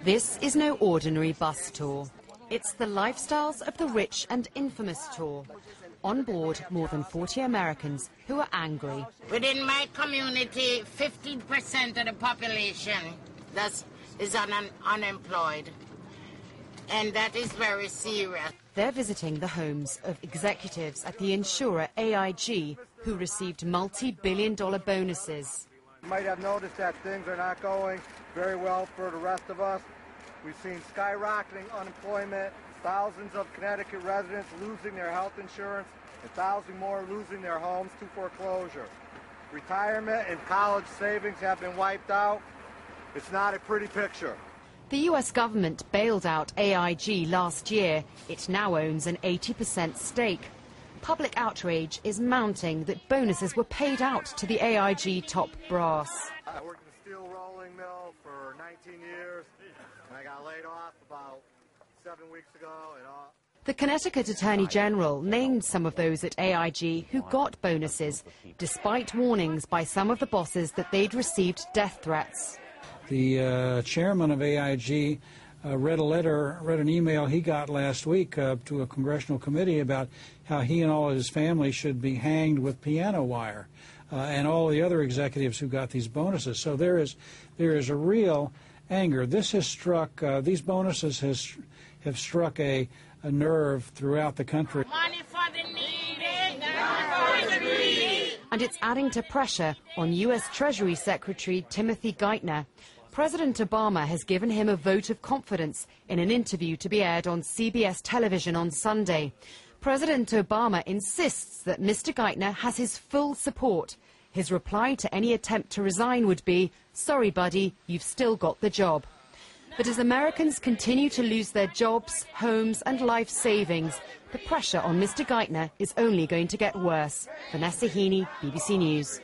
This is no ordinary bus tour. It's the lifestyles of the rich and infamous tour. On board, more than 40 Americans who are angry. Within my community, 15% of the population is unemployed. And that is very serious. They're visiting the homes of executives at the insurer AIG, who received multi-billion-dollar bonuses. You might have noticed that things are not going very well for the rest of us. We've seen skyrocketing unemployment, thousands of Connecticut residents losing their health insurance, and thousands more losing their homes to foreclosure. Retirement and college savings have been wiped out. It's not a pretty picture. The US government bailed out AIG last year. It now owns an 80% stake. Public outrage is mounting that bonuses were paid out to the AIG top brass. I worked in a steel rolling mill for 19 years, and I got laid off about 7 weeks ago. The Connecticut Attorney General named some of those at AIG who got bonuses, despite warnings by some of the bosses that they'd received death threats. The chairman of AIG read an email he got last week to a congressional committee about how he and all of his family should be hanged with piano wire, and all the other executives who got these bonuses. So there is a real anger. This has struck, these bonuses have struck a nerve throughout the country. Money for the needy, not for the greedy. And it's adding to pressure on US Treasury Secretary Timothy Geithner. President Obama has given him a vote of confidence in an interview to be aired on CBS television on Sunday. President Obama insists that Mr. Geithner has his full support. His reply to any attempt to resign would be, "Sorry, buddy, you've still got the job." But as Americans continue to lose their jobs, homes and life savings, the pressure on Mr. Geithner is only going to get worse. Vanessa Heaney, BBC News.